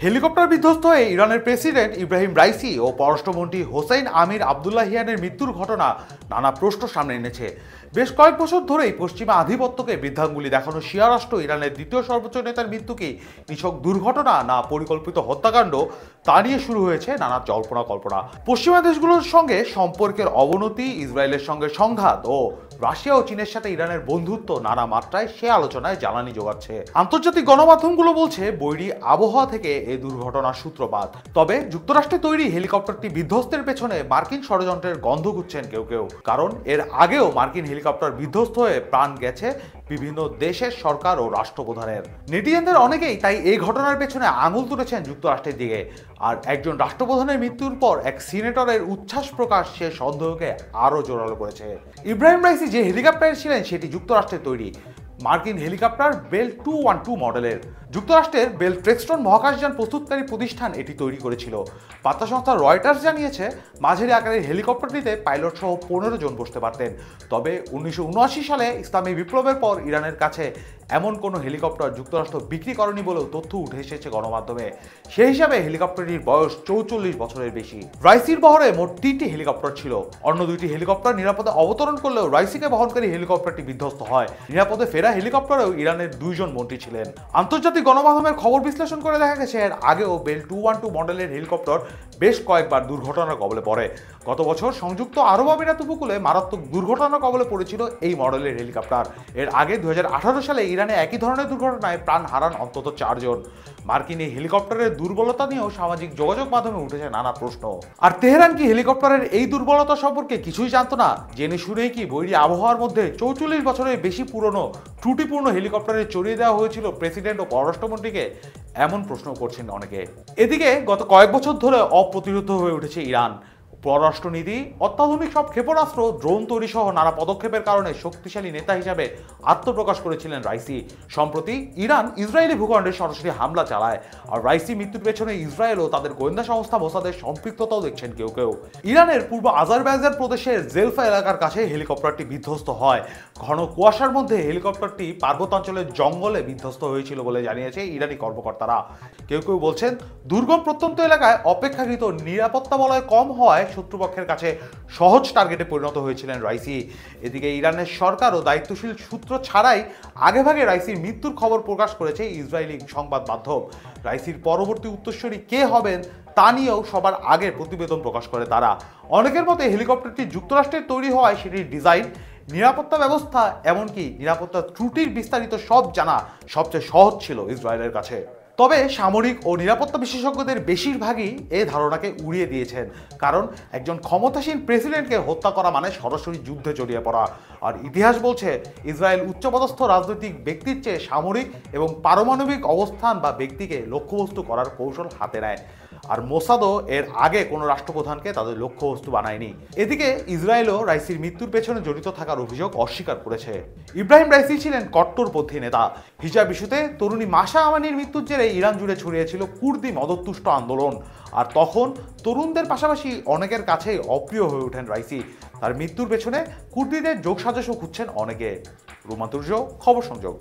Helicopter বিধ্বস্ত হয়ে ইরানের প্রেসিডেন্ট ইব্রাহিম রাইসি ও পররাষ্ট্রমন্ত্রী হোসেইন আমির আবদুল্লাহিয়ানের মৃত্যুর ঘটনা নানা প্রশ্ন সামনে এনেছে। বেশ কয়েক বছর ধরেই পশ্চিমা আধিপত্যকে বৃদ্ধাঙ্গুলি দেখানো শিয়া রাষ্ট্র ইরানের দ্বিতীয় সর্বোচ্চ নেতার মৃত্যু কি নিছক দুর্ঘটনা না পরিকল্পিত হত্যাকাণ্ড, তা নিয়ে শুরু হয়েছে নানা জল্পনা কল্পনা। পশ্চিমা দেশগুলোর সঙ্গে সম্পর্কের অবনতি, ইসরায়েলের সঙ্গে সংঘাত ও রাশিয়া ও চীনের সাথে ইরানের বন্ধুত্ব নানা মাত্রায় সে আলোচনায় জ্বালানি যোগাচ্ছে। আন্তর্জাতিক গণমাধ্যমগুলো বলছে বৈরী আবহাওয়া থেকে এই দুর্ঘটনার সূত্রপাত। তবে যুক্তরাষ্ট্রে তৈরি হেলিকপ্টারটি বিধ্বস্তের পেছনে মার্কিন ষড়যন্ত্রের গন্ধ খুঁজছেন কেউ কেউ। কারণ এর আগেও মার্কিন হেলিকপ্টার বিধ্বস্ত হয়ে প্রাণ গেছে বিভিন্ন দেশের সরকার ও রাষ্ট্রপ্রধানের। নেটিজেনদের অনেকেই তাই এই ঘটনার পেছনে আঙুল তুলেছেন যুক্তরাষ্ট্রের দিকে। আর একজন রাষ্ট্রপ্রধানের মৃত্যুর পর এক সিনেটরের উচ্ছ্বাস প্রকাশ সে সন্দেহকে আরও জোরালো করেছে। ইব্রাহিম রাইসি যে হেলিকপ্টারে ছিলেন সেটি যুক্তরাষ্ট্রের তৈরি মার্কিন হেলিকপ্টার বেল 212 মডেলের। যুক্তরাষ্ট্রের বেল ট্রেক্সটন মহাকাশযান প্রস্তুতকারী প্রতিষ্ঠান এটি তৈরি করেছিল। বার্তা সংস্থা রয়টার্স জানিয়েছে, মাঝারি আকারের হেলিকপ্টারটিতে পাইলট সহ 15 জন বসতে পারতেন। তবে 1979 সালে ইসলামী বিপ্লবের পর ইরানের কাছে এমন কোনো হেলিকপ্টার যুক্তরাষ্ট্র বিক্রি করেনি বলেও তথ্য উঠে এসেছে গণমাধ্যমে। সেই হিসাবে হেলিকপ্টারটির বয়স 44 বছরের বেশি। রাইসির বহরে মোট 3টি হেলিকপ্টার ছিল। অন্য 2টি হেলিকপ্টার নিরাপদে অবতরণ করলেও রাইসিকে বহনকারী হেলিকপ্টারটি বিধ্বস্ত হয়। নিরাপদে ফেরা হেলিকপ্টারেও ইরানের 2 জন মন্ত্রী ছিলেন। আন্তর্জাতিক গণমাধ্যমের খবর বিশ্লেষণ করে দেখা গেছে, এর আগেও বেল 212 মডেলের হেলিকপ্টার বেশ কয়েকবার দুর্ঘটনার কবলে পড়ে। গত বছর সংযুক্ত আরব আমিরাত উপকূলে মারাত্মক দুর্ঘটনার কবলে পড়েছিল এই মডেলের হেলিকপ্টার। এর আগে 2018 সালে ইরানে একই ধরনের দুর্ঘটনায় প্রাণ হারান অন্তত 4 জন। মার্কিন এই হেলিকপ্টারের দুর্বলতা নিয়েও সামাজিক যোগাযোগ মাধ্যমে উঠেছে নানা প্রশ্ন। আর তেহরান কি হেলিকপ্টারের এই দুর্বলতা সম্পর্কে কিছুই জানতো না? জেনে শুনেই কি বৈরী আবহাওয়ার মধ্যে 44 বছরের বেশি পুরনো ত্রুটিপূর্ণ হেলিকপ্টারে চড়িয়ে দেওয়া হয়েছিল প্রেসিডেন্ট ও পররাষ্ট্রমন্ত্রীকে? এমন প্রশ্ন করছেন অনেকে। এদিকে গত কয়েক বছর ধরে অপ্রতিরোধ হয়ে উঠেছে ইরান। পররাষ্ট্রনীতি, অত্যাধুনিক সব ক্ষেপণাস্ত্র, ড্রোন তৈরি সহ নানা পদক্ষেপের কারণে শক্তিশালী নেতা হিসাবে আত্মপ্রকাশ করেছিলেন রাইসি। সম্প্রতি ইরান ইসরায়েলি ভূখণ্ডে সরাসরি হামলা চালায়। আর রাইসি মৃত্যুর পেছনে ইসরায়েল ও তাদের গোয়েন্দা সংস্থা মোসাদের সম্পৃক্ততাও দেখছেন কেউ কেউ। ইরানের পূর্ব আজারবাইজান প্রদেশের জেলফা এলাকার কাছে হেলিকপ্টারটি বিধ্বস্ত হয়। ঘন কুয়াশার মধ্যে হেলিকপ্টারটি পার্বত্যাঞ্চলের জঙ্গলে বিধ্বস্ত হয়েছিল বলে জানিয়েছে ইরানি কর্মকর্তারা। কেউ কেউ বলছেন, দুর্গম প্রত্যন্ত এলাকায় অপেক্ষাকৃত নিরাপত্তা বলয় কম হওয়ায় শত্রুপক্ষের কাছে সহজ টার্গেটে পরিণত হয়েছিলেন রাইসি। এদিকে ইরানের সরকার ও দায়িত্বশীল সূত্র ছাড়াই আগেভাগে রাইসির মৃত্যুর খবর প্রকাশ করেছে ইসরায়েলি সংবাদ মাধ্যম। রাইসির পরবর্তী উত্তরসূরি কে হবেন তা নিয়েও সবার আগে প্রতিবেদন প্রকাশ করে তারা। অনেকের মতে হেলিকপ্টারটি যুক্তরাষ্ট্রের তৈরি হওয়ায় সেটির ডিজাইন, নিরাপত্তা ব্যবস্থা, এমনকি নিরাপত্তা ত্রুটির বিস্তারিত সব জানা সবচেয়ে সহজ ছিল ইসরায়েলের কাছে। তবে সামরিক ও নিরাপত্তা বিশেষজ্ঞদের বেশিরভাগই এই ধারণাকে উড়িয়ে দিয়েছেন। কারণ একজন ক্ষমতাসীন প্রেসিডেন্টকে হত্যা করা মানে সরাসরি যুদ্ধে জড়িয়ে পড়া। আর ইতিহাস বলছে, ইসরায়েল উচ্চপদস্থ রাজনৈতিক ব্যক্তির চেয়ে সামরিক এবং পারমাণবিক অবস্থান বা ব্যক্তিকে লক্ষ্যবস্তু করার কৌশল হাতে নেয়। আর মোসাদও এর আগে কোনো রাষ্ট্রপ্রধানকে তাদের লক্ষ্যবস্তু বানায়নি। এদিকে ইসরায়েলও রাইসির মৃত্যুর পেছনে জড়িত থাকার অভিযোগ অস্বীকার করেছে। ইব্রাহিম রাইসি ছিলেন কট্টরপন্থী নেতা। হিজাব ইস্যুতে তরুণী মাসা আমানির মৃত্যুর জেরে ইরান জুড়ে ছড়িয়েছিল কুর্দি মদতুষ্ট আন্দোলন। আর তখন তরুণদের পাশাপাশি অনেকের কাছেই অপ্রিয় হয়ে ওঠেন রাইসি। তার মৃত্যুর পেছনে কুর্দিদের যোগসাজশও খুঁজছেন অনেকে। রোমান্তুর্য, খবর সংযোগ।